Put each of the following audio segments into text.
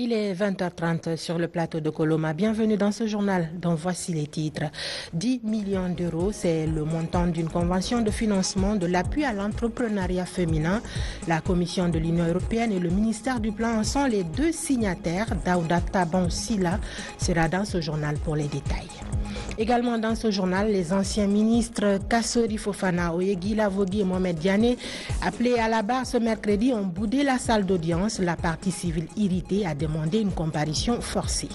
Il est 20h30 sur le plateau de Coloma. Bienvenue dans ce journal dont voici les titres. 10 millions d'euros, c'est le montant d'une convention de financement de l'appui à l'entrepreneuriat féminin. La Commission de l'Union européenne et le ministère du Plan en sont les deux signataires. Daouda Taban Silla sera dans ce journal pour les détails. Également dans ce journal, les anciens ministres Kassori Fofana, Oyegi Lavogui et Mohamed Diané, appelés à la barre ce mercredi, ont boudé la salle d'audience. La partie civile irritée a demandé une comparution forcée.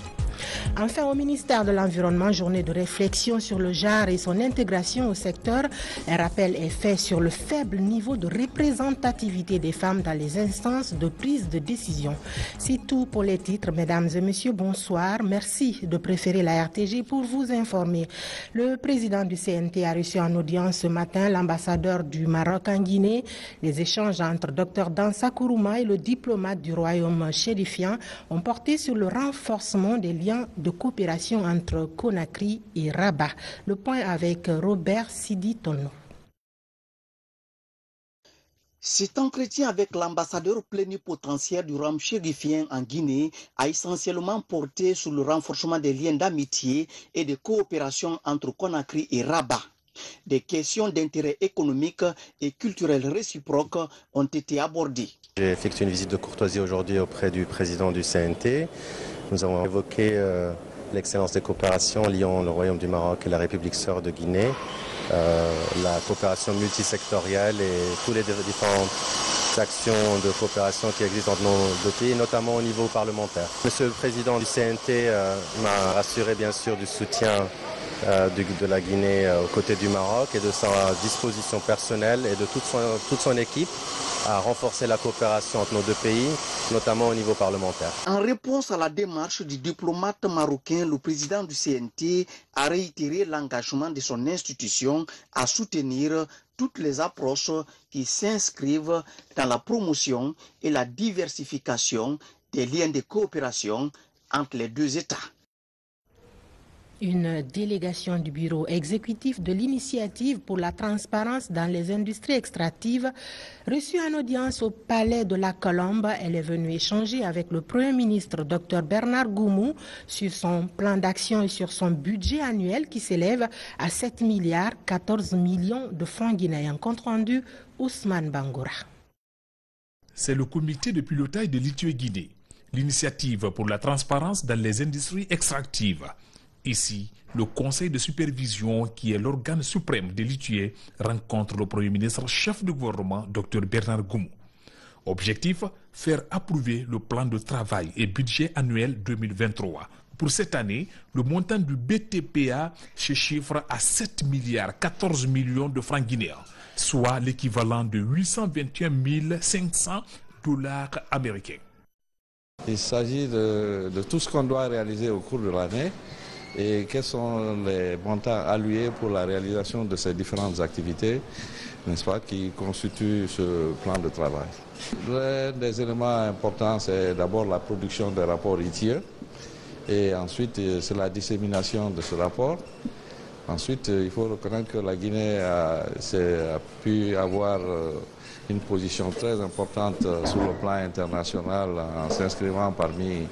Enfin, au ministère de l'Environnement, journée de réflexion sur le genre et son intégration au secteur. Un rappel est fait sur le faible niveau de représentativité des femmes dans les instances de prise de décision. C'est tout pour les titres. Mesdames et messieurs, bonsoir. Merci de préférer la RTG pour vous informer. Le président du CNT a reçu en audience ce matin l'ambassadeur du Maroc en Guinée. Les échanges entre Dr Dansa Kourouma et le diplomate du royaume chérifien ont porté sur le renforcement des liens de coopération entre Conakry et Rabat. Le point avec Robert Sidi Tono. Cet entretien avec l'ambassadeur plénipotentiaire du royaume chérifien en Guinée a essentiellement porté sur le renforcement des liens d'amitié et de coopération entre Conakry et Rabat. Des questions d'intérêt économique et culturel réciproque ont été abordées. J'ai effectué une visite de courtoisie aujourd'hui auprès du président du CNT. Nous avons évoqué l'excellence des coopérations liant le Royaume du Maroc et la République sœur de Guinée, la coopération multisectorielle et toutes les différentes actions de coopération qui existent entre nos deux pays, notamment au niveau parlementaire. Monsieur le président du CNT m'a rassuré bien sûr du soutien de la Guinée aux côtés du Maroc et de sa disposition personnelle et de toute son équipe à renforcer la coopération entre nos deux pays, notamment au niveau parlementaire. En réponse à la démarche du diplomate marocain, le président du CNT a réitéré l'engagement de son institution à soutenir toutes les approches qui s'inscrivent dans la promotion et la diversification des liens de coopération entre les deux États. Une délégation du bureau exécutif de l'initiative pour la transparence dans les industries extractives reçue en audience au palais de la Colombe. Elle est venue échanger avec le Premier ministre Dr Bernard Goumou sur son plan d'action et sur son budget annuel qui s'élève à 7 milliards 14 millions de francs guinéens. Compte rendu Ousmane Bangoura. C'est le comité de pilotage de l'ITIE-Guinée, l'initiative pour la transparence dans les industries extractives. Ici, le conseil de supervision, qui est l'organe suprême de l'ITIE, rencontre le Premier ministre chef du gouvernement, Dr Bernard Goumou. Objectif, faire approuver le plan de travail et budget annuel 2023. Pour cette année, le montant du BTPA se chiffre à 7 milliards 14 millions de francs guinéens, soit l'équivalent de 821 500 $ américains. Il s'agit de tout ce qu'on doit réaliser au cours de l'année et quels sont les montants alloués pour la réalisation de ces différentes activités, n'est-ce pas, qui constituent ce plan de travail. L'un des éléments importants, c'est d'abord la production des rapports ITIE et ensuite c'est la dissémination de ce rapport. Ensuite, il faut reconnaître que la Guinée a pu avoir une position très importante sur le plan international en s'inscrivant parmi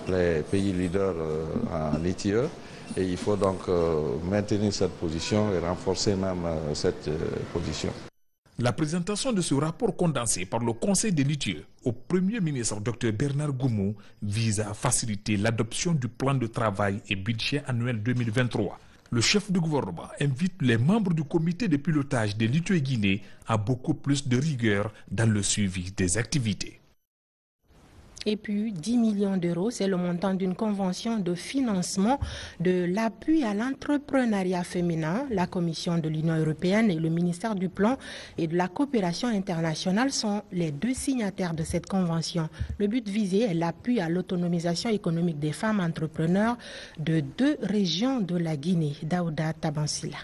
les pays leaders en ITIE. Et il faut donc maintenir cette position et renforcer même cette position. La présentation de ce rapport condensé par le Conseil de l'ITIE au Premier ministre Dr Bernard Goumou vise à faciliter l'adoption du plan de travail et budget annuel 2023. Le chef du gouvernement invite les membres du comité de pilotage de l'ITIE-Guinée à beaucoup plus de rigueur dans le suivi des activités. Et puis 10 millions d'euros, c'est le montant d'une convention de financement de l'appui à l'entrepreneuriat féminin. La Commission de l'Union européenne et le ministère du Plan et de la coopération internationale sont les deux signataires de cette convention. Le but visé est l'appui à l'autonomisation économique des femmes entrepreneurs de 2 régions de la Guinée. Daouda Tabansila.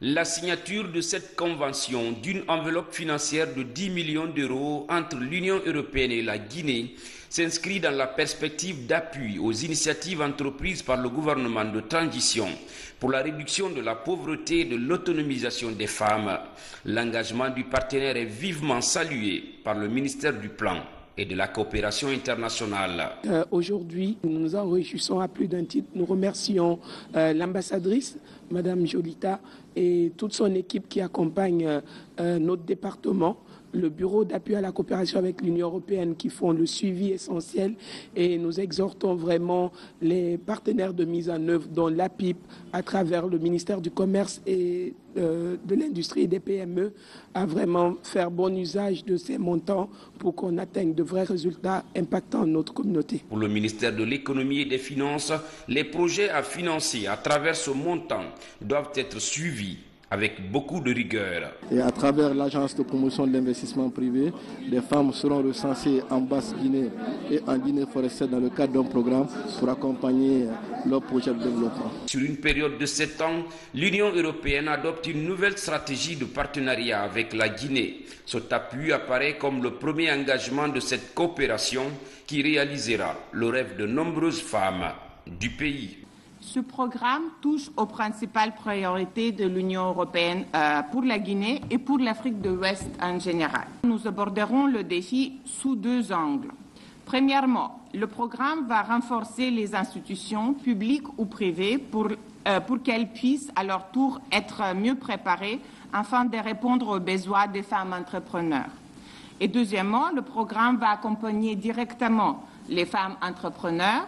La signature de cette convention d'une enveloppe financière de 10 millions d'euros entre l'Union européenne et la Guinée s'inscrit dans la perspective d'appui aux initiatives entreprises par le gouvernement de transition pour la réduction de la pauvreté et de l'autonomisation des femmes. L'engagement du partenaire est vivement salué par le ministère du Plan. et de la coopération internationale. Aujourd'hui, nous nous en réjouissons à plus d'un titre. Nous remercions l'ambassadrice, Madame Jolita, et toute son équipe qui accompagne notre département, le bureau d'appui à la coopération avec l'Union européenne qui font le suivi essentiel, et nous exhortons vraiment les partenaires de mise en œuvre, dont l'APIP, à travers le ministère du Commerce et de l'Industrie et des PME, à vraiment faire bon usage de ces montants pour qu'on atteigne de vrais résultats impactant notre communauté. Pour le ministère de l'Économie et des Finances, les projets à financer à travers ce montant doivent être suivis avec beaucoup de rigueur. Et à travers l'agence de promotion de l'investissement privé, les femmes seront recensées en Basse-Guinée et en Guinée forestière dans le cadre d'un programme pour accompagner leurs projets de développement. Sur une période de 7 ans, l'Union européenne adopte une nouvelle stratégie de partenariat avec la Guinée. Cet appui apparaît comme le premier engagement de cette coopération qui réalisera le rêve de nombreuses femmes du pays. Ce programme touche aux principales priorités de l'Union européenne pour la Guinée et pour l'Afrique de l'Ouest en général. Nous aborderons le défi sous 2 angles. Premièrement, le programme va renforcer les institutions publiques ou privées pour qu'elles puissent à leur tour être mieux préparées afin de répondre aux besoins des femmes entrepreneurs. Et deuxièmement, le programme va accompagner directement les femmes entrepreneurs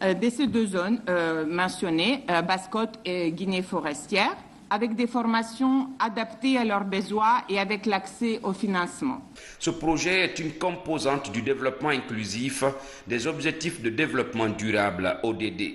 de ces 2 zones mentionnées, Basse-Côte et Guinée forestière, avec des formations adaptées à leurs besoins et avec l'accès au financement. Ce projet est une composante du développement inclusif des objectifs de développement durable ODD.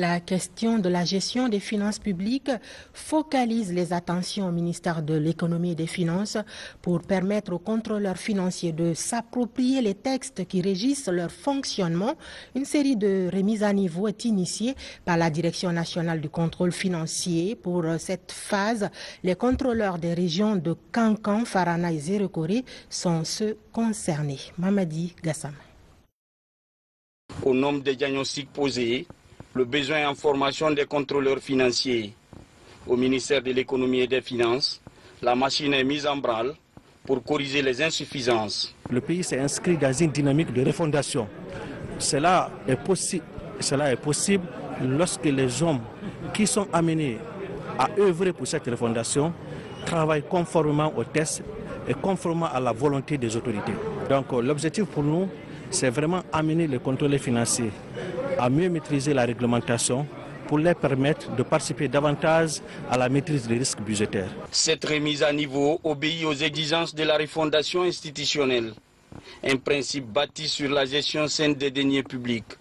La question de la gestion des finances publiques focalise les attentions au ministère de l'Économie et des Finances pour permettre aux contrôleurs financiers de s'approprier les textes qui régissent leur fonctionnement. Une série de remises à niveau est initiée par la Direction nationale du contrôle financier. Pour cette phase, les contrôleurs des régions de Kankan, Farana et Zérekore sont ceux concernés. Mamadi Gassam. Au nombre des diagnostics posés, le besoin en formation des contrôleurs financiers au ministère de l'Économie et des Finances, la machine est mise en branle pour corriger les insuffisances. Le pays s'est inscrit dans une dynamique de refondation. Cela est possible lorsque les hommes qui sont amenés à œuvrer pour cette refondation travaillent conformément aux tests et conformément à la volonté des autorités. Donc l'objectif pour nous, c'est vraiment amener les contrôleurs financiers à mieux maîtriser la réglementation pour les permettre de participer davantage à la maîtrise des risques budgétaires. Cette remise à niveau obéit aux exigences de la refondation institutionnelle, un principe bâti sur la gestion saine des deniers publics.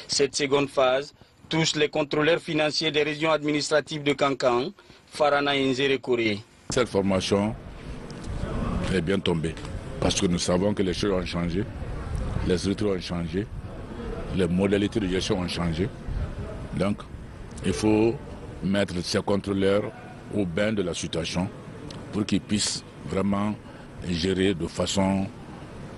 Cette seconde phase touche les contrôleurs financiers des régions administratives de Kankan, Farana et Nzérekore. Cette formation est bien tombée parce que nous savons que les choses ont changé, les structures ont changé, les modalités de gestion ont changé. Donc, il faut mettre ces contrôleurs au bain de la situation pour qu'ils puissent vraiment gérer de façon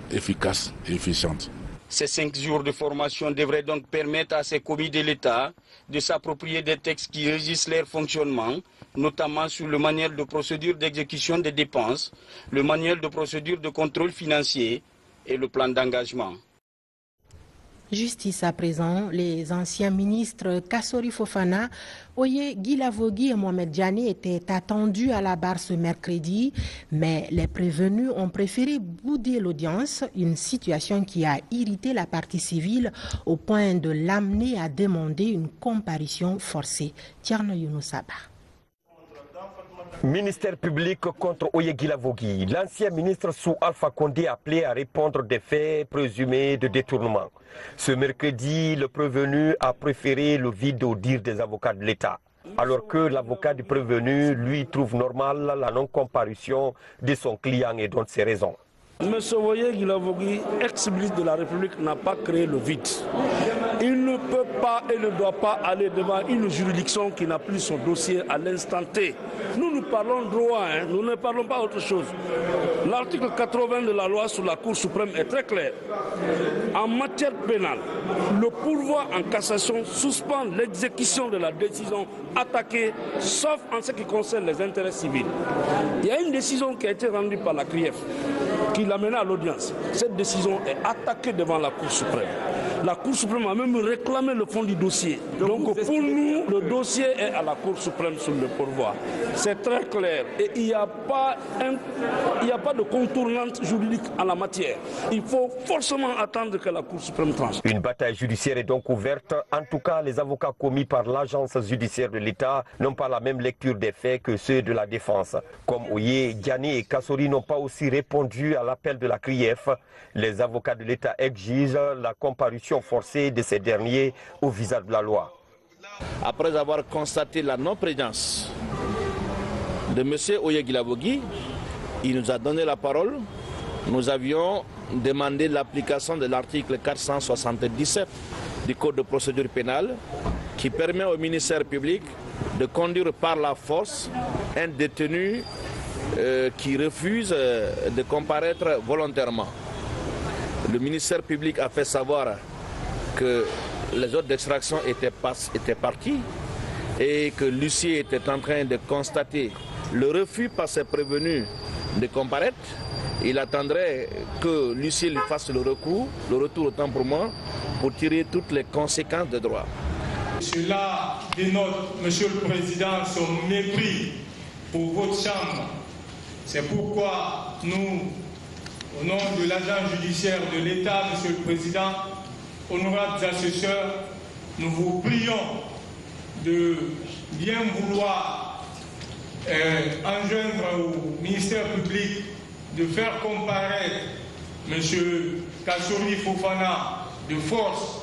efficace et efficiente. Ces 5 jours de formation devraient donc permettre à ces commis de l'État de s'approprier des textes qui régissent leur fonctionnement, notamment sur le manuel de procédure d'exécution des dépenses, le manuel de procédure de contrôle financier et le plan d'engagement. Justice à présent, les anciens ministres Kassori Fofana, Oye Guilavogui et Mohamed Djani étaient attendus à la barre ce mercredi, mais les prévenus ont préféré bouder l'audience, une situation qui a irrité la partie civile au point de l'amener à demander une comparution forcée. Tierno Younoussaba. Ministère public contre Oye Guilavogui. L'ancien ministre sous Alpha Condé appelé à répondre des faits présumés de détournement. Ce mercredi, le prévenu a préféré le vide au dire des avocats de l'État. Alors que l'avocat du prévenu, lui, trouve normal la non-comparution de son client et donne ses raisons. M. Oye Guilavogui, ex-ministre de la République, n'a pas créé le vide. Il ne peut pas et ne doit pas aller devant une juridiction qui n'a plus son dossier à l'instant T. Nous parlons droit, nous ne parlons pas autre chose. L'article 80 de la loi sur la Cour suprême est très clair. En matière pénale, le pourvoi en cassation suspend l'exécution de la décision attaquée, sauf en ce qui concerne les intérêts civils. Il y a une décision qui a été rendue par la CRIEF, qui l'amena à l'audience. Cette décision est attaquée devant la Cour suprême. La Cour suprême a même réclamé le fond du dossier. Donc pour nous, le dossier est à la Cour suprême sur le pourvoi. C'est très clair. Et il n'y a pas de contournante juridique en la matière. Il faut forcément attendre que la Cour suprême tranche. Une bataille judiciaire est donc ouverte. En tout cas, les avocats commis par l'agence judiciaire de l'État n'ont pas la même lecture des faits que ceux de la défense. Comme Oye, Diani et Kassori n'ont pas aussi répondu à l'appel de la CRIEF, les avocats de l'État exigent la comparution forcée de ces derniers au visage de la loi. Après avoir constaté la non-présence de M. Oye Guilavogui, il nous a donné la parole. Nous avions demandé l'application de l'article 477 du Code de procédure pénale qui permet au ministère public de conduire par la force un détenu qui refuse de comparaître volontairement. Le ministère public a fait savoir que les ordres d'extraction étaient partis et que l'huissier était en train de constater le refus par ses prévenus de comparaître. Il attendrait que l'huissier lui fasse le retour autant pour moi, pour tirer toutes les conséquences de droit. Cela dénote, Monsieur le Président, son mépris pour votre Chambre. C'est pourquoi nous, au nom de l'agent judiciaire de l'État, Monsieur le Président, honorables assesseurs, nous vous prions de bien vouloir enjoindre au ministère public de faire comparaître M. Kassori Fofana de force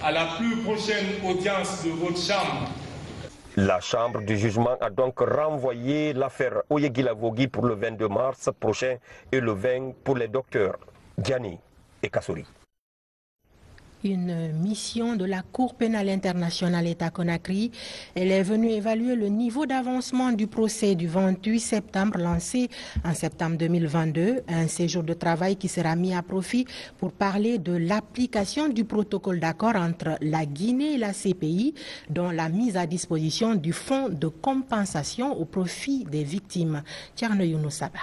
à la plus prochaine audience de votre Chambre. La Chambre du jugement a donc renvoyé l'affaire Oye Guilavogui pour le 22 mars prochain et le 20 pour les docteurs Diani et Kassori. Une mission de la Cour pénale internationale est à Conakry. Elle est venue évaluer le niveau d'avancement du procès du 28 septembre lancé en septembre 2022. Un séjour de travail qui sera mis à profit pour parler de l'application du protocole d'accord entre la Guinée et la CPI, dont la mise à disposition du fonds de compensation au profit des victimes. Tierno Younoussaba.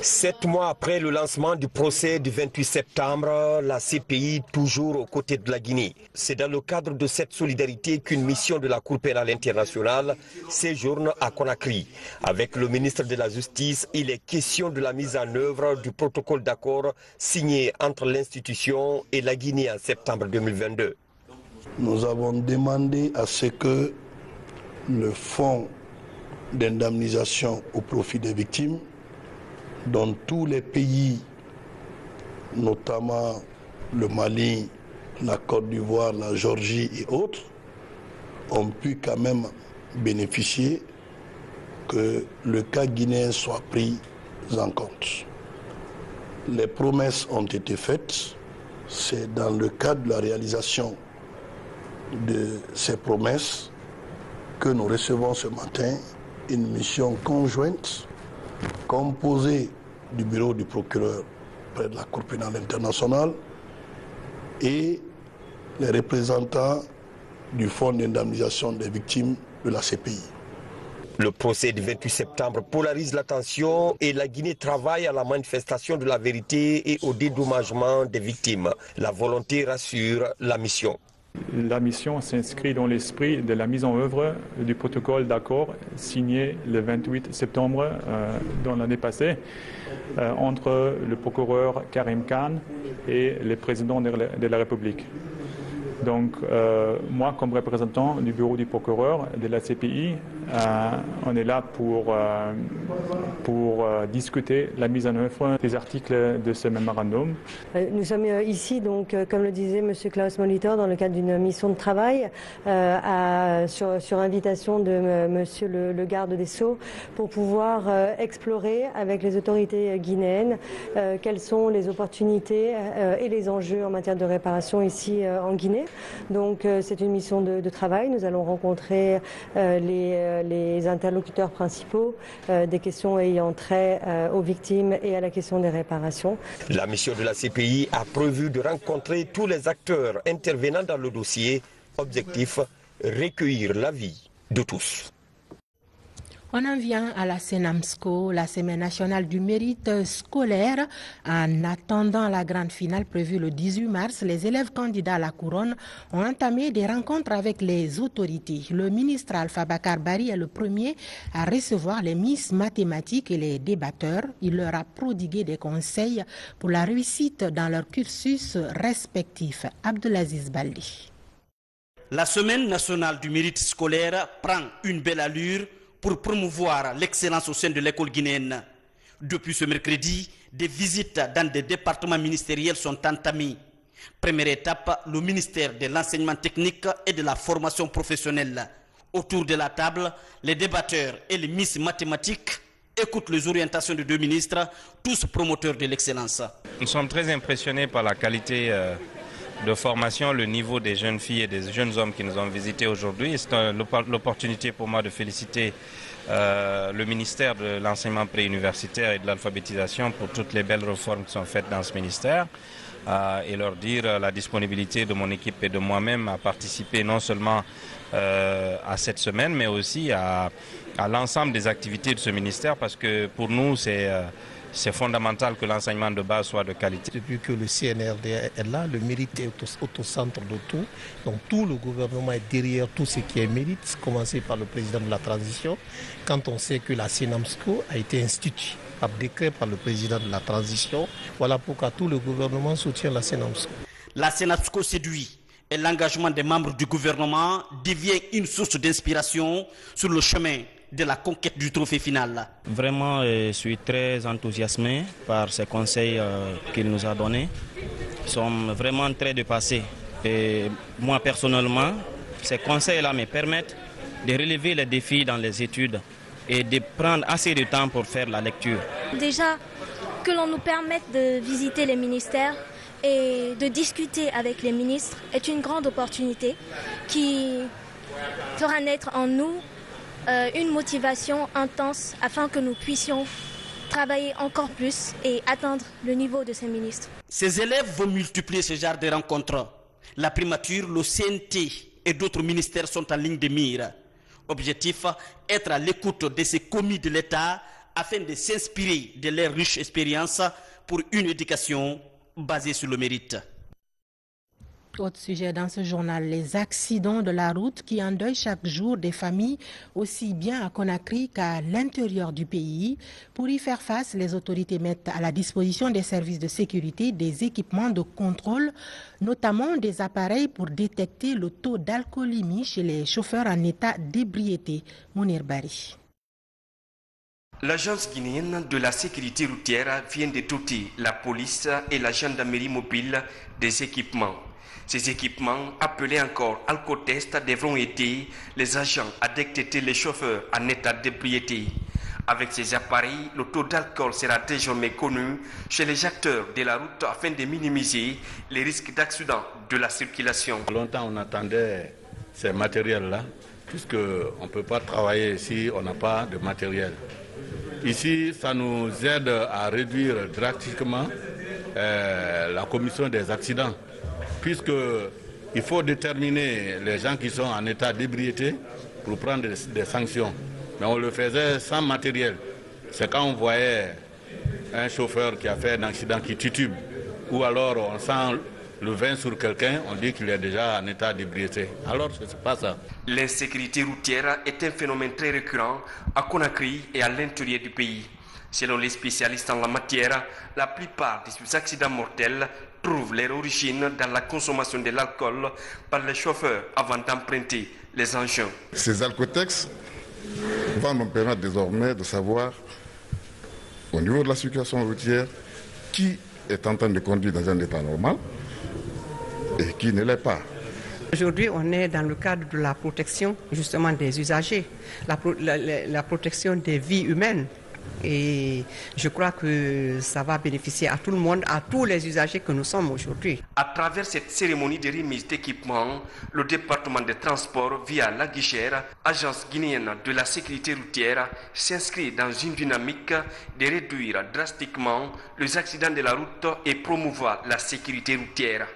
7 mois après le lancement du procès du 28 septembre, la CPI toujours aux côtés de la Guinée. C'est dans le cadre de cette solidarité qu'une mission de la Cour pénale internationale séjourne à Conakry. Avec le ministre de la Justice, il est question de la mise en œuvre du protocole d'accord signé entre l'institution et la Guinée en septembre 2022. Nous avons demandé à ce que le fonds d'indemnisation au profit des victimes dans tous les pays, notamment le Mali, la Côte d'Ivoire, la Géorgie et autres, ont pu quand même bénéficier que le cas guinéen soit pris en compte. Les promesses ont été faites. C'est dans le cadre de la réalisation de ces promesses que nous recevons ce matin une mission conjointe composée du bureau du procureur près de la Cour pénale internationale et les représentants du Fonds d'indemnisation des victimes de la CPI. Le procès du 28 septembre polarise l'attention et la Guinée travaille à la manifestation de la vérité et au dédommagement des victimes. La volonté rassure la mission. La mission s'inscrit dans l'esprit de la mise en œuvre du protocole d'accord signé le 28 septembre dans l'année passée entre le procureur Karim Khan et le président de la République. Donc moi, comme représentant du bureau du procureur de la CPI, on est là pour discuter la mise en œuvre des articles de ce mémorandum. Nous sommes ici, donc, comme le disait M. Klaus Molitor, dans le cadre d'une mission de travail sur invitation de M. le garde des Sceaux pour pouvoir explorer avec les autorités guinéennes quelles sont les opportunités et les enjeux en matière de réparation ici en Guinée. Donc c'est une mission de travail. Nous allons rencontrer les interlocuteurs principaux des questions ayant trait aux victimes et à la question des réparations. La mission de la CPI a prévu de rencontrer tous les acteurs intervenant dans le dossier. Objectif, recueillir l'avis de tous. On en vient à la Senamsco, la Semaine nationale du mérite scolaire. En attendant la grande finale prévue le 18 mars, les élèves candidats à la couronne ont entamé des rencontres avec les autorités. Le ministre Alpha Bakar Bari est le premier à recevoir les Miss mathématiques et les débatteurs. Il leur a prodigué des conseils pour la réussite dans leur cursus respectif. Abdelaziz Baldi. La Semaine nationale du mérite scolaire prend une belle allure pour promouvoir l'excellence au sein de l'école guinéenne. Depuis ce mercredi, des visites dans des départements ministériels sont entamées. Première étape, le ministère de l'enseignement technique et de la formation professionnelle. Autour de la table, les débatteurs et les Miss mathématiques écoutent les orientations de deux ministres, tous promoteurs de l'excellence. Nous sommes très impressionnés par la qualité de formation, le niveau des jeunes filles et des jeunes hommes qui nous ont visités aujourd'hui. C'est l'opportunité pour moi de féliciter le ministère de l'enseignement préuniversitaire et de l'alphabétisation pour toutes les belles réformes qui sont faites dans ce ministère et leur dire la disponibilité de mon équipe et de moi-même à participer non seulement à cette semaine mais aussi à l'ensemble des activités de ce ministère parce que pour nous c'est fondamental que l'enseignement de base soit de qualité. Depuis que le CNRD est là, le mérite est au centre de tout. Donc tout le gouvernement est derrière tout ce qui est mérite, commencé par le président de la transition. Quand on sait que la Senamsco a été instituée par décret par le président de la transition, voilà pourquoi tout le gouvernement soutient la Senamsco. La Senamsco séduit et l'engagement des membres du gouvernement devient une source d'inspiration sur le chemin de la conquête du trophée final. Vraiment, je suis très enthousiasmé par ces conseils qu'il nous a donnés. Ils sont vraiment très dépassés. Et moi, personnellement, ces conseils-là me permettent de relever les défis dans les études et de prendre assez de temps pour faire la lecture. Déjà, que l'on nous permette de visiter les ministères et de discuter avec les ministres est une grande opportunité qui fera naître en nous une motivation intense afin que nous puissions travailler encore plus et atteindre le niveau de ces ministres. Ces élèves vont multiplier ce genre de rencontres. La primature, le CNT et d'autres ministères sont en ligne de mire. Objectif, être à l'écoute de ces commis de l'État afin de s'inspirer de leurs riches expériences pour une éducation basée sur le mérite. Autre sujet dans ce journal, les accidents de la route qui endeuillent chaque jour des familles aussi bien à Conakry qu'à l'intérieur du pays. Pour y faire face, les autorités mettent à la disposition des services de sécurité des équipements de contrôle, notamment des appareils pour détecter le taux d'alcoolémie chez les chauffeurs en état d'ébriété. Mounir Bari. L'agence guinéenne de la sécurité routière vient de doter la police et la gendarmerie mobile des équipements. Ces équipements, appelés encore alcotest, devront aider les agents à détecter les chauffeurs en état d'ébriété. Avec ces appareils, le taux d'alcool sera désormais connu chez les acteurs de la route afin de minimiser les risques d'accident de la circulation. Longtemps, on attendait ces matériels-là, puisqu'on ne peut pas travailler si on n'a pas de matériel. Ici, ça nous aide à réduire drastiquement la commission des accidents, puisqu'il faut déterminer les gens qui sont en état d'ébriété pour prendre des sanctions. Mais on le faisait sans matériel. C'est quand on voyait un chauffeur qui a fait un accident qui titube, ou alors on sent le vin sur quelqu'un, on dit qu'il est déjà en état d'ébriété. Alors, ce n'est pas ça. L'insécurité routière est un phénomène très récurrent à Conakry et à l'intérieur du pays. Selon les spécialistes en la matière, la plupart de ces accidents mortels trouvent leur origine dans la consommation de l'alcool par les chauffeurs avant d'emprunter les engins. Ces alcotex vont nous permettre désormais de savoir, au niveau de la circulation routière, qui est en train de conduire dans un état normal et qui ne l'est pas. Aujourd'hui, on est dans le cadre de la protection justement des usagers, la protection des vies humaines. Et je crois que ça va bénéficier à tout le monde, à tous les usagers que nous sommes aujourd'hui. À travers cette cérémonie de remise d'équipement, le département des transports, via la guichère, agence guinéenne de la sécurité routière, s'inscrit dans une dynamique de réduire drastiquement les accidents de la route et promouvoir la sécurité routière.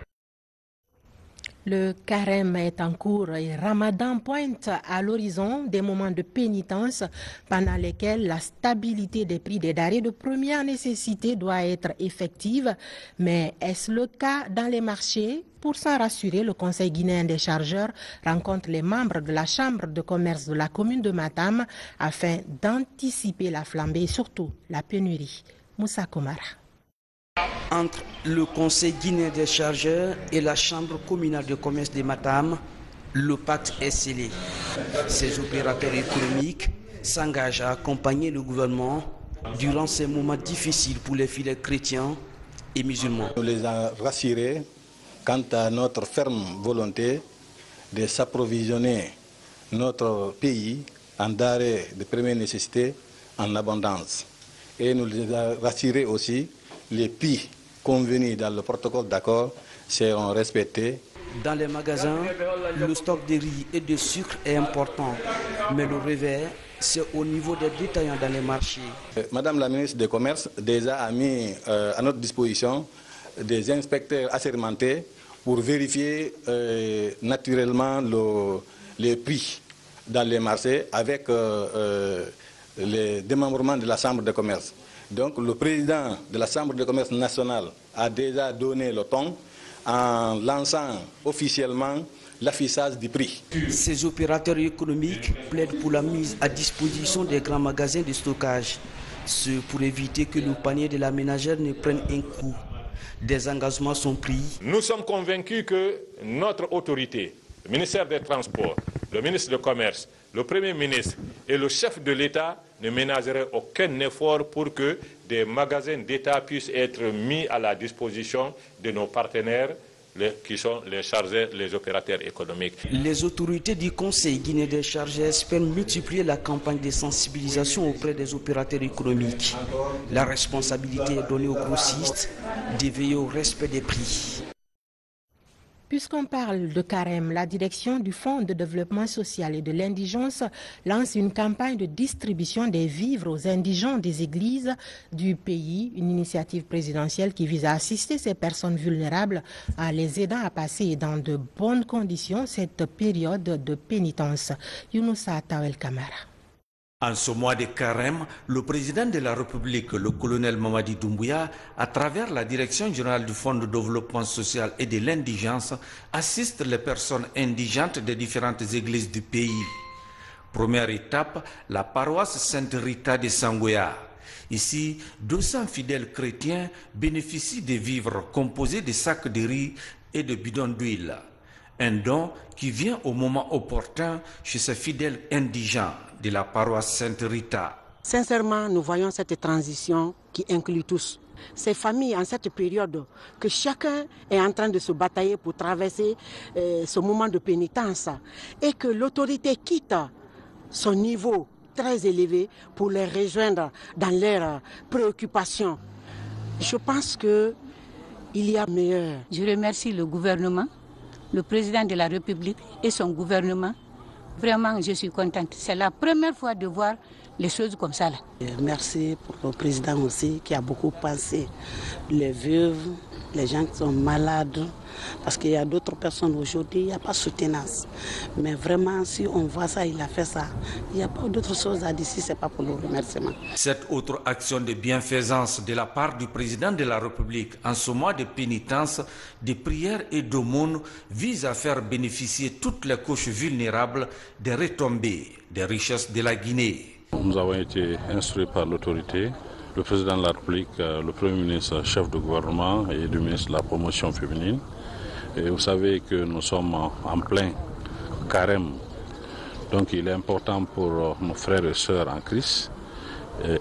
Le carême est en cours et Ramadan pointe à l'horizon des moments de pénitence pendant lesquels la stabilité des prix des denrées de première nécessité doit être effective. Mais est-ce le cas dans les marchés? Pour s'en rassurer, le Conseil guinéen des chargeurs rencontre les membres de la Chambre de commerce de la commune de Matam afin d'anticiper la flambée et surtout la pénurie. Moussa Komara. Entre le Conseil guinéen des chargeurs et la Chambre communale de commerce de Matam, le pacte est scellé. Ces opérateurs économiques s'engagent à accompagner le gouvernement durant ces moments difficiles pour les fidèles chrétiens et musulmans. Nous les avons rassurés quant à notre ferme volonté de s'approvisionner notre pays en denrées de première nécessité en abondance. Et nous les avons rassurés aussi, les prix convenus dans le protocole d'accord seront respectés. Dans les magasins, le stock de riz et de sucre est important, mais le réveil, c'est au niveau des détaillants dans les marchés. Madame la ministre du Commerce déjà a mis à notre disposition des inspecteurs assermentés pour vérifier naturellement les prix dans les marchés avec les démembrements de la Chambre de commerce. Donc le président de la Chambre de commerce nationale a déjà donné le ton en lançant officiellement l'affichage du prix. Ces opérateurs économiques plaident pour la mise à disposition des grands magasins de stockage, ce pour éviter que le panier de la ménagère ne prenne un coup. Des engagements sont pris. Nous sommes convaincus que notre autorité, le ministère des Transports, le ministre du Commerce, le Premier ministre et le chef de l'État ne ménageraient aucun effort pour que des magasins d'État puissent être mis à la disposition de nos partenaires qui sont les chargeurs, les opérateurs économiques. Les autorités du Conseil guinéen des chargeurs espèrent multiplier la campagne de sensibilisation auprès des opérateurs économiques. La responsabilité est donnée aux grossistes d'éveiller au respect des prix. Puisqu'on parle de carême, la direction du Fonds de développement social et de l'indigence lance une campagne de distribution des vivres aux indigents des églises du pays, une initiative présidentielle qui vise à assister ces personnes vulnérables en les aidant à passer dans de bonnes conditions cette période de pénitence. Younoussa Tawel Kamara. En ce mois de carême, le président de la République, le colonel Mamadi Doumbouya, à travers la direction générale du Fonds de développement social et de l'indigence, assiste les personnes indigentes des différentes églises du pays. Première étape, la paroisse Sainte-Rita de Sangoya. Ici, 200 fidèles chrétiens bénéficient des vivres composés de sacs de riz et de bidons d'huile. Un don qui vient au moment opportun chez ces fidèles indigents de la paroisse Sainte-Rita. Sincèrement, nous voyons cette transition qui inclut tous. Ces familles en cette période, que chacun est en train de se batailler pour traverser ce moment de pénitence et que l'autorité quitte son niveau très élevé pour les rejoindre dans leurs préoccupations. Je pense qu'il y a meilleur. Je remercie le gouvernement, le président de la République et son gouvernement. Vraiment, je suis contente. C'est la première fois de voir les choses comme ça. Là. Merci pour le président aussi qui a beaucoup pensé. Les veuves, les gens qui sont malades, parce qu'il y a d'autres personnes aujourd'hui, il n'y a pas de soutenance. Mais vraiment, si on voit ça, il a fait ça. Il n'y a pas d'autre chose à dire si ce n'est pas pour le remerciement. Cette autre action de bienfaisance de la part du président de la République en ce mois de pénitence, de prières et d'aumônes vise à faire bénéficier toutes les couches vulnérables des retombées des richesses de la Guinée. Nous avons été instruits par l'autorité le président de la République, le Premier ministre, chef de gouvernement et le ministre de la promotion féminine. Et vous savez que nous sommes en plein carême. Donc il est important pour nos frères et sœurs en Christ,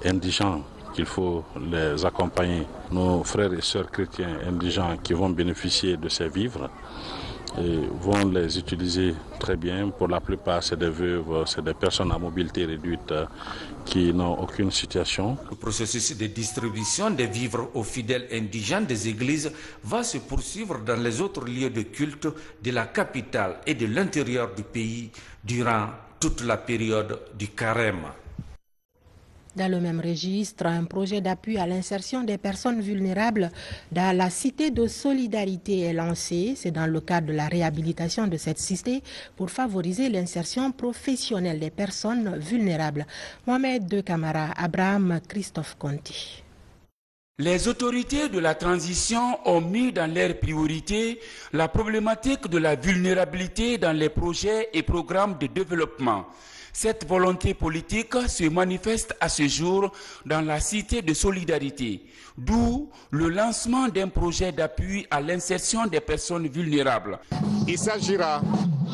indigents, qu'il faut les accompagner. Nos frères et sœurs chrétiens indigents qui vont bénéficier de ces vivres et vont les utiliser très bien. Pour la plupart, c'est des veuves, c'est des personnes à mobilité réduite qui n'ont aucune situation. Le processus de distribution des vivres aux fidèles indigents des églises va se poursuivre dans les autres lieux de culte de la capitale et de l'intérieur du pays durant toute la période du carême. Dans le même registre, un projet d'appui à l'insertion des personnes vulnérables dans la cité de solidarité est lancé. C'est dans le cadre de la réhabilitation de cette cité pour favoriser l'insertion professionnelle des personnes vulnérables. Mohamed De Camara, Abraham, Christophe Conti. Les autorités de la transition ont mis dans leurs priorités la problématique de la vulnérabilité dans les projets et programmes de développement. Cette volonté politique se manifeste à ce jour dans la cité de solidarité, d'où le lancement d'un projet d'appui à l'insertion des personnes vulnérables. Il s'agira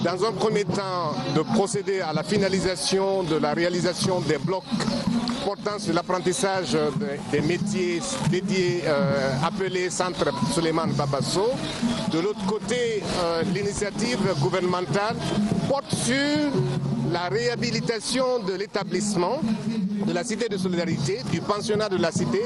dans un premier temps de procéder à la finalisation de la réalisation des blocs portant sur l'apprentissage des métiers dédiés appelés Centre Souleymane Babasso. De l'autre côté, l'initiative gouvernementale porte sur la réhabilitation de l'établissement de la cité de solidarité, du pensionnat de la cité,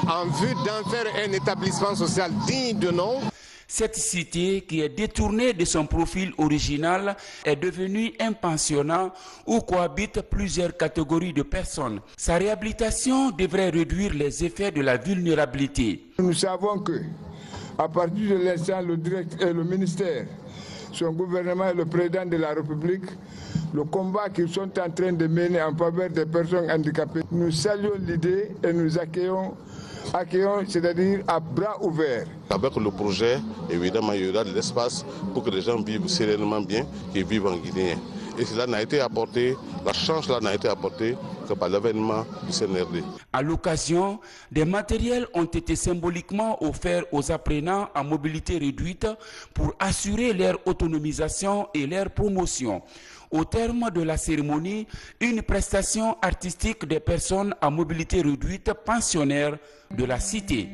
en vue d'en faire un établissement social digne de nom. Cette cité, qui est détournée de son profil original, est devenue un pensionnat où cohabitent plusieurs catégories de personnes. Sa réhabilitation devrait réduire les effets de la vulnérabilité. Nous savons que, à partir de l'instant, le ministère, son gouvernement et le président de la République, le combat qu'ils sont en train de mener en faveur des personnes handicapées, nous saluons l'idée et nous accueillons, c'est-à-dire à bras ouverts. Avec le projet, évidemment, il y aura de l'espace pour que les gens vivent sereinement bien et vivent en Guinée. Et cela n'a été apporté, la chance là n'a été apportée que par l'avènement du CNRD. À l'occasion, des matériels ont été symboliquement offerts aux apprenants à mobilité réduite pour assurer leur autonomisation et leur promotion. Au terme de la cérémonie, une prestation artistique des personnes à mobilité réduite pensionnaires de la cité.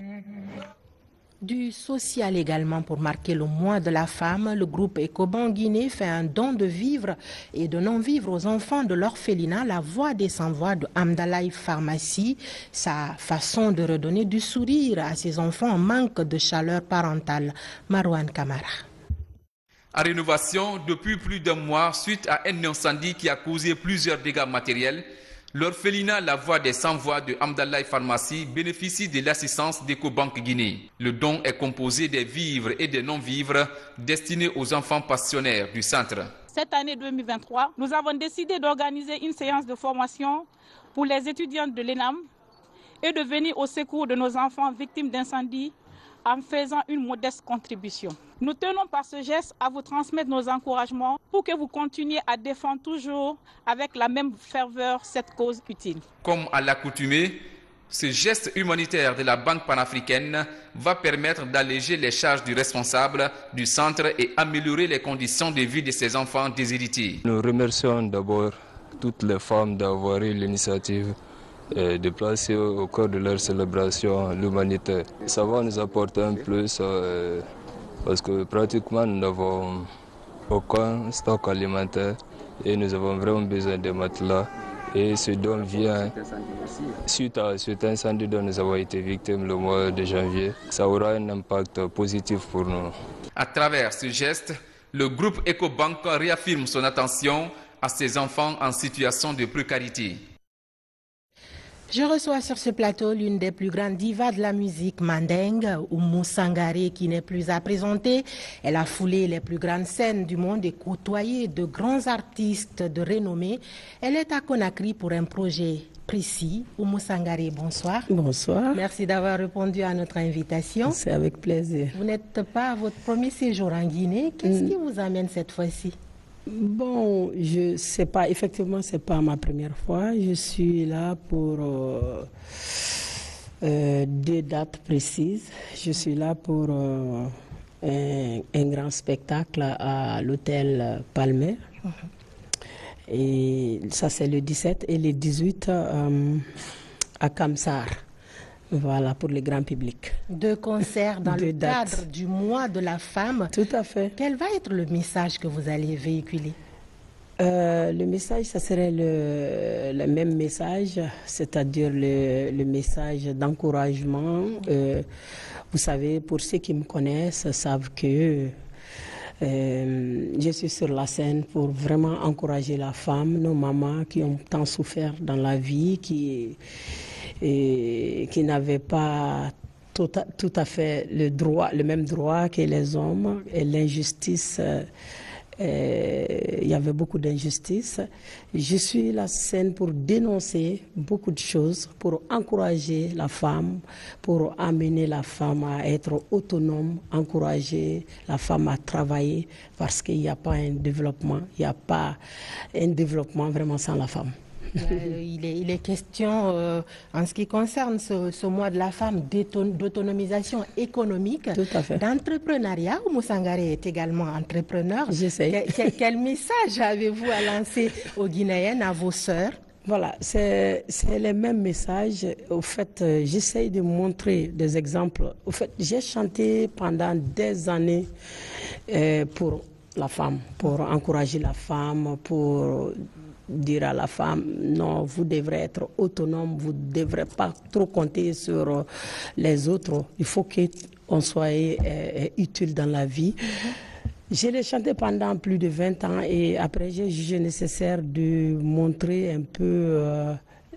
Du social également pour marquer le mois de la femme, le groupe Ecobank Guinée fait un don de vivres et de non-vivres aux enfants de l'orphelinat La Voix des Sans-Voix de Amdalaï Pharmacie. Sa façon de redonner du sourire à ces enfants en manque de chaleur parentale. Marwan Kamara. En rénovation depuis plus d'un mois suite à un incendie qui a causé plusieurs dégâts matériels, l'orphelinat La Voix des Sans-Voix de Amdalaï Pharmacie bénéficie de l'assistance d'Ecobank Guinée. Le don est composé des vivres et des non-vivres destinés aux enfants pensionnaires du centre. Cette année 2023, nous avons décidé d'organiser une séance de formation pour les étudiants de l'ENAM et de venir au secours de nos enfants victimes d'incendie en faisant une modeste contribution. Nous tenons par ce geste à vous transmettre nos encouragements pour que vous continuiez à défendre toujours avec la même ferveur cette cause utile. Comme à l'accoutumée, ce geste humanitaire de la Banque panafricaine va permettre d'alléger les charges du responsable du centre et améliorer les conditions de vie de ses enfants déshérités. Nous remercions d'abord toutes les femmes d'avoir eu l'initiative de placer au cœur de leur célébration l'humanité. Ça va nous apporter un plus parce que pratiquement nous n'avons aucun stock alimentaire et nous avons vraiment besoin de matelas. Et ce don vient suite à cet incendie dont nous avons été victimes le mois de janvier. Ça aura un impact positif pour nous. À travers ce geste, le groupe Ecobank réaffirme son attention à ces enfants en situation de précarité. Je reçois sur ce plateau l'une des plus grandes divas de la musique mandingue, Oumou Sangaré, qui n'est plus à présenter. Elle a foulé les plus grandes scènes du monde et côtoyé de grands artistes de renommée. Elle est à Conakry pour un projet précis. Oumou Sangaré, bonsoir. Bonsoir. Merci d'avoir répondu à notre invitation. C'est avec plaisir. Vous n'êtes pas à votre premier séjour en Guinée. Qu'est-ce qui vous amène cette fois-ci? Bon, je sais pas, effectivement, c'est pas ma première fois. Je suis là pour 2 dates précises. Je suis là pour un grand spectacle à l'hôtel Palmer. Et ça, c'est le 17 et le 18 à Kamsar. Voilà, pour le grand public. 2 concerts dans le cadre du mois de la femme. Tout à fait. Quel va être le message que vous allez véhiculer? Le message, ça serait le même message, c'est-à-dire le message d'encouragement. Vous savez, pour ceux qui me connaissent, savent que je suis sur la scène pour vraiment encourager la femme, nos mamans qui ont tant souffert dans la vie, qui n'avaient pas tout à fait le même droit que les hommes, et l'injustice. Il y avait beaucoup d'injustices. Je suis la scène pour dénoncer beaucoup de choses, pour encourager la femme, pour amener la femme à être autonome, encourager la femme à travailler, parce qu'il n'y a pas un développement, il n'y a pas un développement vraiment sans la femme. Il est question, en ce qui concerne ce mois de la femme, d'autonomisation économique, d'entrepreneuriat. Oumou Sangaré est également entrepreneur. J'essaie. Quel message avez-vous à lancer aux Guinéennes, à vos sœurs? Voilà, c'est le même message. Au fait, j'essaie de montrer des exemples. Au fait, j'ai chanté pendant des années pour la femme, pour encourager la femme, pour dire à la femme, non, vous devrez être autonome, vous ne devrez pas trop compter sur les autres. Il faut qu'on soit utile dans la vie. Je l'ai chanté pendant plus de 20 ans et après j'ai jugé nécessaire de montrer un peu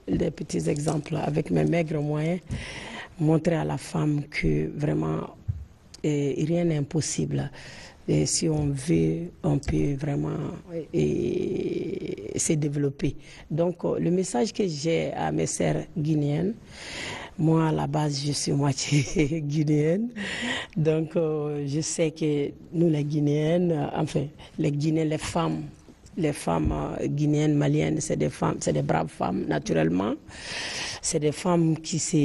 des petits exemples avec mes maigres moyens, montrer à la femme que vraiment rien n'est impossible. Et si on veut, on peut vraiment se développer. Donc, le message que j'ai à mes sœurs guinéennes, moi, à la base, je suis moitié guinéenne. Donc, je sais que nous, les Guinéennes, enfin, les Guinéennes, les femmes guinéennes, maliennes, c'est des femmes, c'est des braves femmes, naturellement. C'est des femmes qui sont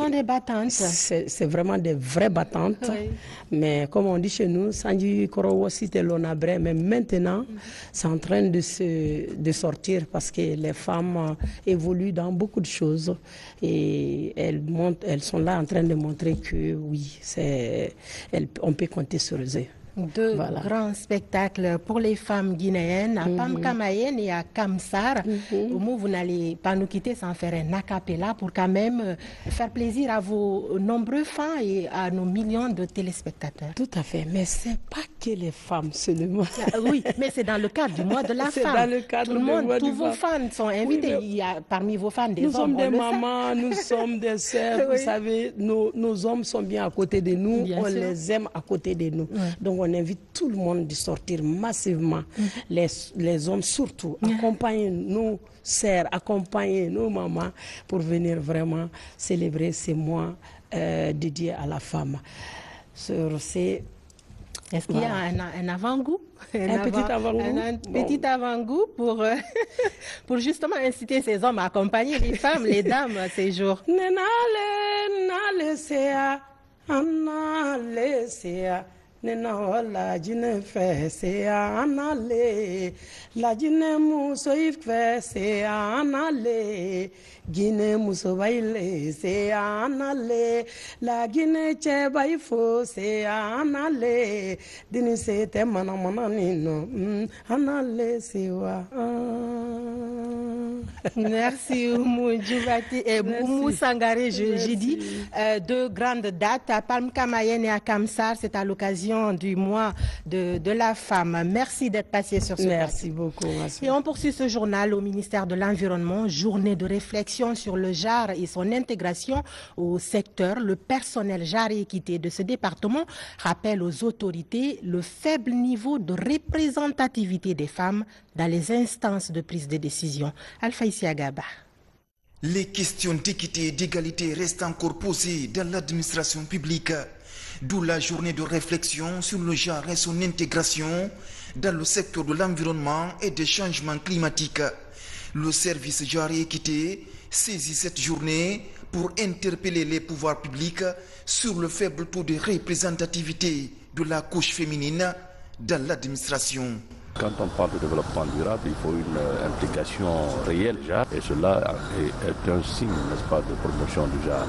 des battantes. C'est vraiment des vraies battantes. Oui. Mais comme on dit chez nous, Sanji Korowosi Telonabre, mais maintenant, c'est en train de sortir parce que les femmes évoluent dans beaucoup de choses. Et elles sont là en train de montrer que oui, on peut compter sur eux. 2 grands spectacles pour les femmes guinéennes, à Pamkamayen et à Kamsar. Vous n'allez pas nous quitter sans faire un acapella pour quand même faire plaisir à vos nombreux fans et à nos millions de téléspectateurs. Tout à fait, mais ce n'est pas que les femmes seulement. Oui, mais c'est dans le cadre du mois de la femme. Dans le cadre Tout le monde, tous vos fans sont invités. Il y a parmi vos fans des hommes. Nous sommes des mamans, nous sommes des sœurs. Vous savez, nos hommes sont bien à côté de nous, on les aime à côté de nous. Donc on invite tout le monde de sortir massivement, les hommes surtout, accompagner nos sœurs, accompagner nos mamans pour venir vraiment célébrer ces mois dédiés à la femme. Est-ce qu'il y a un avant-goût? Un petit avant-goût pour justement inciter ces hommes à accompagner les femmes, les dames ces jours. Nena la jine fe se anale la jine muso fe se anale Guinée muso baile se anale la Guinée che bai fo se anale dini se te mana nino anale se wa. Merci Oumou Djoubati et Oumou Sangaré, j'ai dit 2 grandes dates à Pamkamayen et à Kamsar, c'est à l'occasion du mois de la femme. Merci d'être passé sur ce Merci beaucoup. Et on poursuit ce journal au ministère de l'Environnement, journée de réflexion sur le genre et son intégration au secteur. Le personnel genre et équité de ce département rappelle aux autorités le faible niveau de représentativité des femmes dans les instances de prise de décision. Alpha Isiagaba. Les questions d'équité et d'égalité restent encore posées dans l'administration publique, d'où la journée de réflexion sur le genre et son intégration dans le secteur de l'environnement et des changements climatiques. Le service genre et équité saisit cette journée pour interpeller les pouvoirs publics sur le faible taux de représentativité de la couche féminine dans l'administration. Quand on parle de développement durable, il faut une implication réelle, et cela est un signe, n'est-ce pas, de promotion du genre.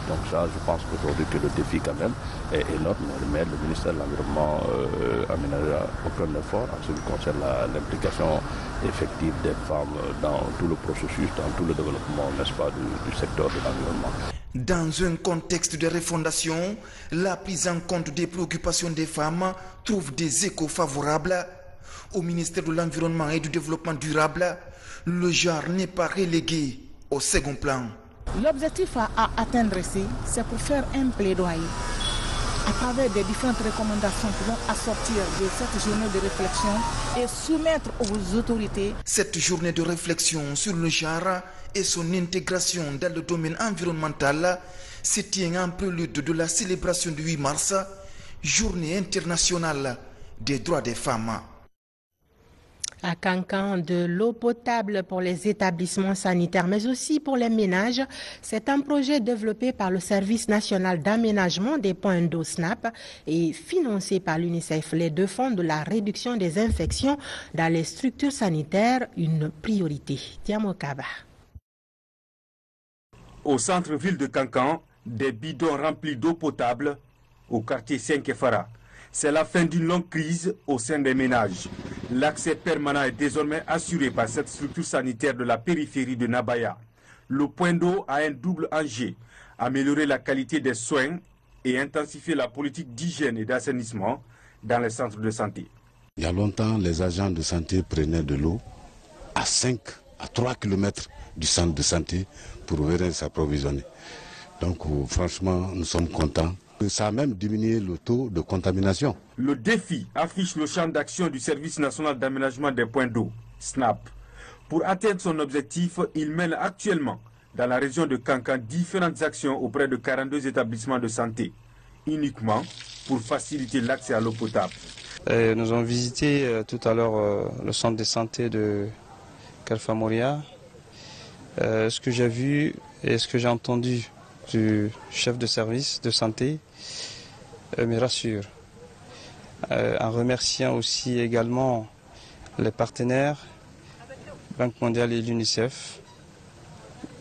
Donc ça, je pense qu'aujourd'hui que le défi quand même est énorme, mais le ministère de l'Environnement aménagera aucun effort en ce qui concerne l'implication effective des femmes dans tout le processus, dans tout le développement, n'est-ce pas, du secteur de l'environnement. Dans un contexte de refondation, la prise en compte des préoccupations des femmes trouve des échos favorables. Au ministère de l'Environnement et du Développement durable, le genre n'est pas relégué au second plan. L'objectif à atteindre ici, c'est pour faire un plaidoyer à travers des différentes recommandations qui vont assortir de cette journée de réflexion et soumettre aux autorités. Cette journée de réflexion sur le genre et son intégration dans le domaine environnemental se tient en prélude de la célébration du 8 mars, journée internationale des droits des femmes. À Cancan, de l'eau potable pour les établissements sanitaires, mais aussi pour les ménages. C'est un projet développé par le Service national d'aménagement des points d'eau SNAP et financé par l'UNICEF. Les deux font de la réduction des infections dans les structures sanitaires une priorité. Diamokaba. Au centre-ville de Cancan, des bidons remplis d'eau potable au quartier Saint-Kéfara. C'est la fin d'une longue crise au sein des ménages. L'accès permanent est désormais assuré par cette structure sanitaire de la périphérie de Nabaya. Le point d'eau a un double enjeu, améliorer la qualité des soins et intensifier la politique d'hygiène et d'assainissement dans les centres de santé. Il y a longtemps, les agents de santé prenaient de l'eau à 3 km du centre de santé pour venir s'approvisionner. Donc franchement, nous sommes contents. Ça a même diminué le taux de contamination. Le défi affiche le champ d'action du Service national d'aménagement des points d'eau, SNAP. Pour atteindre son objectif, il mène actuellement dans la région de Cancan différentes actions auprès de 42 établissements de santé, uniquement pour faciliter l'accès à l'eau potable. Nous avons visité tout à l'heure le centre de santé de Kalfa Moria. Ce que j'ai vu et ce que j'ai entendu du chef de service de santé me rassure. En remerciant aussi également les partenaires, Banque mondiale et l'UNICEF.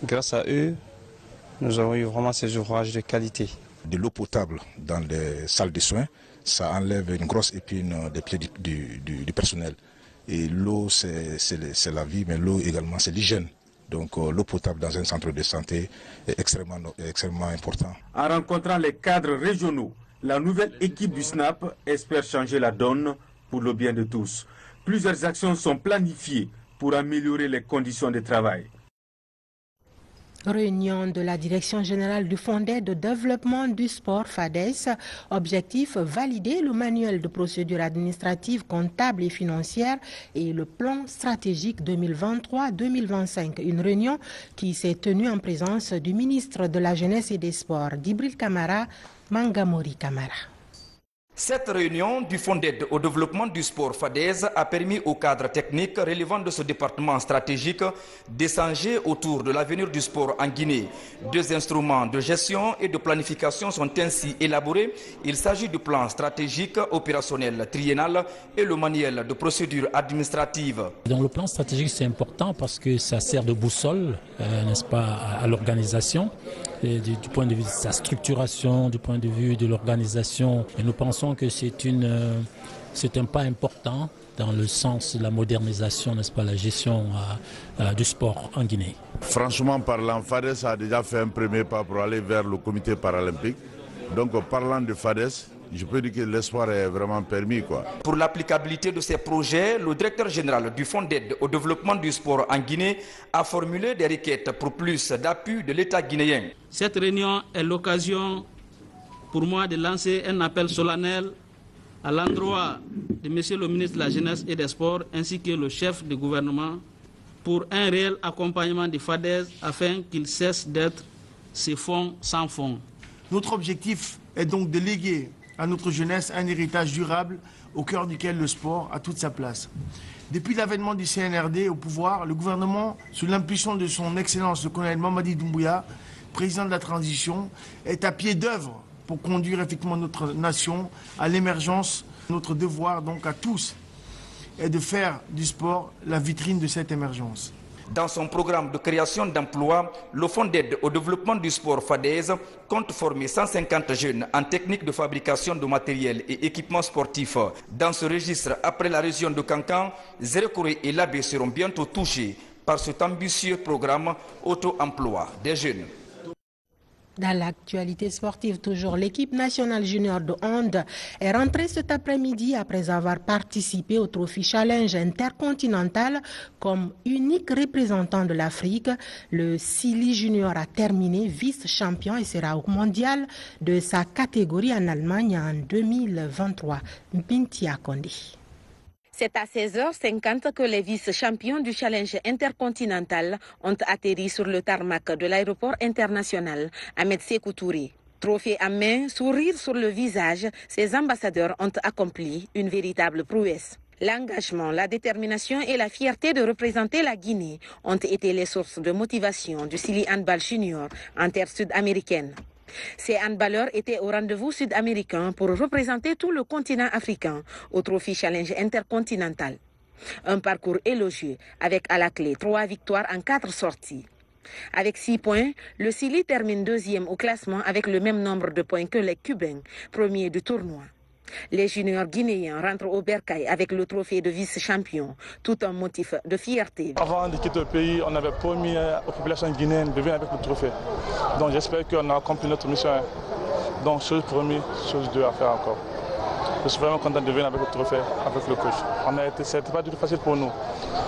Grâce à eux, nous avons eu vraiment ces ouvrages de qualité. De l'eau potable dans les salles de soins, ça enlève une grosse épine des pieds du personnel. Et l'eau, c'est la vie, mais l'eau également, c'est l'hygiène. Donc l'eau potable dans un centre de santé est extrêmement important. En rencontrant les cadres régionaux, la nouvelle équipe du SNAP espère changer la donne pour le bien de tous. Plusieurs actions sont planifiées pour améliorer les conditions de travail. Réunion de la Direction générale du Fonds d'aide au développement du sport FADES. Objectif, valider le manuel de procédure administrative, comptable et financière et le plan stratégique 2023-2025. Une réunion qui s'est tenue en présence du ministre de la Jeunesse et des Sports, Djibril Kamara, Mangamori Kamara. Cette réunion du Fonds d'aide au développement du sport FADES a permis aux cadres techniques relevant de ce département stratégique d'échanger autour de l'avenir du sport en Guinée. Deux instruments de gestion et de planification sont ainsi élaborés. Il s'agit du plan stratégique opérationnel triennal et le manuel de procédure administrative. Donc le plan stratégique, c'est important parce que ça sert de boussole, n'est-ce pas, à l'organisation. Du point de vue de sa structuration, du point de vue de l'organisation. Et nous pensons que c'est un pas important dans le sens de la modernisation, n'est-ce pas, la gestion du sport en Guinée. Franchement parlant, FADES a déjà fait un premier pas pour aller vers le comité paralympique. Donc parlant de FADES, je peux dire que l'espoir est vraiment permis, quoi. Pour l'applicabilité de ces projets, le directeur général du Fonds d'aide au développement du sport en Guinée a formulé des requêtes pour plus d'appui de l'État guinéen. Cette réunion est l'occasion pour moi de lancer un appel solennel à l'endroit de M. le ministre de la Jeunesse et des Sports ainsi que le chef de gouvernement pour un réel accompagnement des FADES afin qu'ils cessent d'être ces fonds sans fonds. Notre objectif est donc de léguer à notre jeunesse un héritage durable au cœur duquel le sport a toute sa place. Depuis l'avènement du CNRD au pouvoir, le gouvernement, sous l'impulsion de son Excellence le colonel Mamadi Doumbouya, président de la transition, est à pied d'œuvre pour conduire effectivement notre nation à l'émergence. Notre devoir donc à tous est de faire du sport la vitrine de cette émergence. Dans son programme de création d'emplois, le Fonds d'aide au développement du sport FADES compte former 150 jeunes en technique de fabrication de matériel et équipements sportifs. Dans ce registre, après la région de Kankan, Zérekoré et Labé seront bientôt touchés par cet ambitieux programme auto-emploi des jeunes. Dans l'actualité sportive, toujours, l'équipe nationale junior de hand est rentrée cet après-midi après avoir participé au Trophy Challenge intercontinental comme unique représentant de l'Afrique. Le Sili Junior a terminé vice-champion et sera au mondial de sa catégorie en Allemagne en 2023. Bintia Kondi. C'est à 16h50 que les vice-champions du Challenge intercontinental ont atterri sur le tarmac de l'aéroport international Ahmed Sékou Touré. Trophée à main, sourire sur le visage, ces ambassadeurs ont accompli une véritable prouesse. L'engagement, la détermination et la fierté de représenter la Guinée ont été les sources de motivation du Sili Handball Junior en terre sud-américaine. Ces handballeurs étaient au rendez-vous sud-américain pour représenter tout le continent africain au Trophy Challenge intercontinental. Un parcours élogieux avec à la clé 3 victoires en 4 sorties. Avec 6 points, le Sili termine deuxième au classement avec le même nombre de points que les Cubains, premiers du tournoi. Les juniors guinéens rentrent au bercail avec le trophée de vice-champion, tout un motif de fierté. Avant de quitter le pays, on avait promis aux populations guinéennes de venir avec le trophée. Donc j'espère qu'on a accompli notre mission. Donc chose promis, chose due à faire encore. Je suis vraiment content de venir avec le trophée, avec le coach. C'était pas du tout facile pour nous,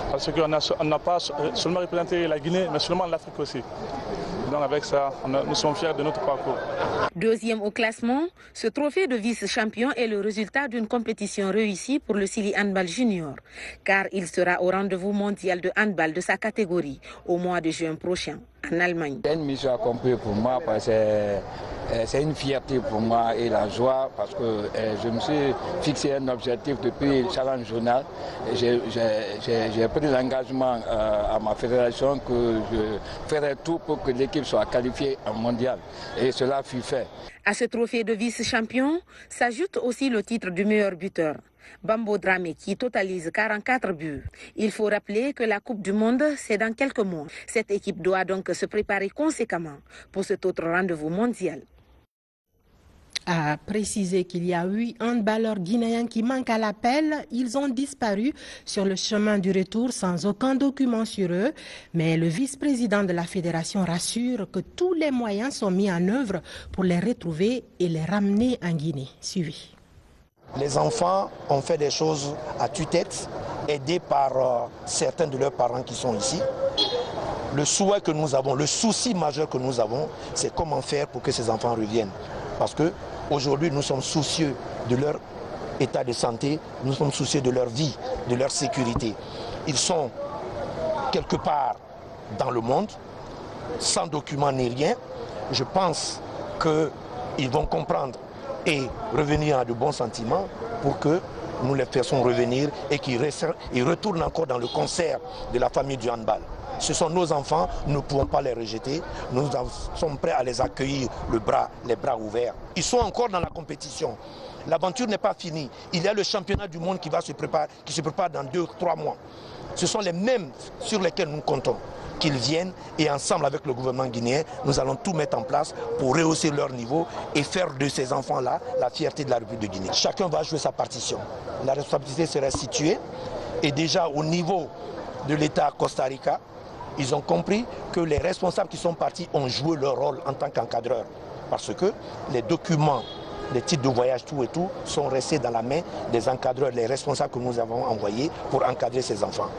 parce qu'on n'a pas seulement représenté la Guinée, mais seulement l'Afrique aussi. Donc avec ça, nous sommes fiers de notre parcours. Deuxième au classement, ce trophée de vice-champion est le résultat d'une compétition réussie pour le Sili Handball Junior, car il sera au rendez-vous mondial de handball de sa catégorie au mois de juin prochain en Allemagne. C'est une mission accomplie pour moi parce que c'est une fierté pour moi et la joie parce que je me suis fixé un objectif depuis le Challenge Journal. J'ai pris l'engagement à ma fédération que je ferai tout pour que l'équipe soit qualifiée en mondial et cela fut fait. À ce trophée de vice-champion s'ajoute aussi le titre du meilleur buteur, Bambo Dramé, qui totalise 44 buts. Il faut rappeler que la Coupe du Monde, c'est dans quelques mois. Cette équipe doit donc se préparer conséquemment pour cet autre rendez-vous mondial. A précisé qu'il y a 8 handballeurs guinéens qui manquent à l'appel. Ils ont disparu sur le chemin du retour sans aucun document sur eux. Mais le vice-président de la fédération rassure que tous les moyens sont mis en œuvre pour les retrouver et les ramener en Guinée. Suivi. Les enfants ont fait des choses à tue-tête, aidés par certains de leurs parents qui sont ici. Le souhait que nous avons, le souci majeur que nous avons, c'est comment faire pour que ces enfants reviennent. Parce qu'aujourd'hui, nous sommes soucieux de leur état de santé, nous sommes soucieux de leur vie, de leur sécurité. Ils sont quelque part dans le monde, sans document ni rien. Je pense qu'ils vont comprendre et revenir à de bons sentiments pour que nous les faisons revenir et qu'ils retournent encore dans le concert de la famille du handball. Ce sont nos enfants, nous ne pouvons pas les rejeter. Nous sommes prêts à les accueillir les bras ouverts. Ils sont encore dans la compétition. L'aventure n'est pas finie. Il y a le championnat du monde qui se prépare dans 2-3 mois. Ce sont les mêmes sur lesquels nous comptons. Qu'ils viennent et ensemble avec le gouvernement guinéen, nous allons tout mettre en place pour rehausser leur niveau et faire de ces enfants-là la fierté de la République de Guinée. Chacun va jouer sa partition. La responsabilité sera située et déjà au niveau de l'État Costa Rica, ils ont compris que les responsables qui sont partis ont joué leur rôle en tant qu'encadreurs. Parce que les documents, les titres de voyage, tout et tout, sont restés dans la main des encadreurs, les responsables que nous avons envoyés pour encadrer ces enfants.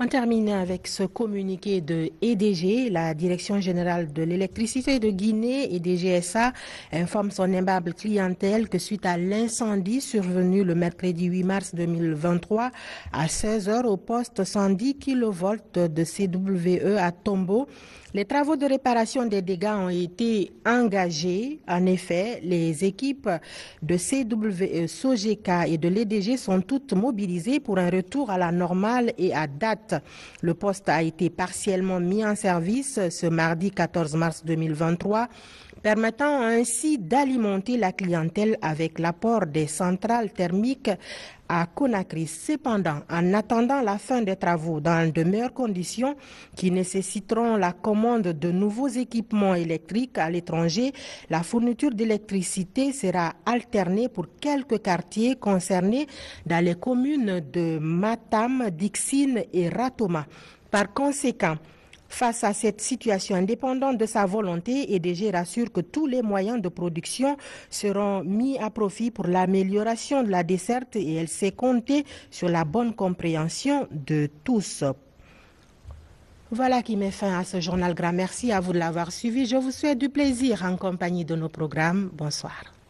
On termine avec ce communiqué de EDG. La Direction générale de l'électricité de Guinée, EDGSA, informe son aimable clientèle que suite à l'incendie survenu le mercredi 8 mars 2023 à 16h au poste 110 kV de CWE à Tombo, les travaux de réparation des dégâts ont été engagés. En effet, les équipes de CWE, Sogeka et de l'EDG sont toutes mobilisées pour un retour à la normale et à date. Le poste a été partiellement mis en service ce mardi 14 mars 2023, permettant ainsi d'alimenter la clientèle avec l'apport des centrales thermiques à Conakry. Cependant, en attendant la fin des travaux dans de meilleures conditions qui nécessiteront la commande de nouveaux équipements électriques à l'étranger, la fourniture d'électricité sera alternée pour quelques quartiers concernés dans les communes de Matam, Dixine et Ratoma. Par conséquent, face à cette situation, indépendante de sa volonté, EDG rassure que tous les moyens de production seront mis à profit pour l'amélioration de la desserte et elle sait compter sur la bonne compréhension de tous. Voilà qui met fin à ce journal. Grand merci à vous de l'avoir suivi. Je vous souhaite du plaisir en compagnie de nos programmes. Bonsoir.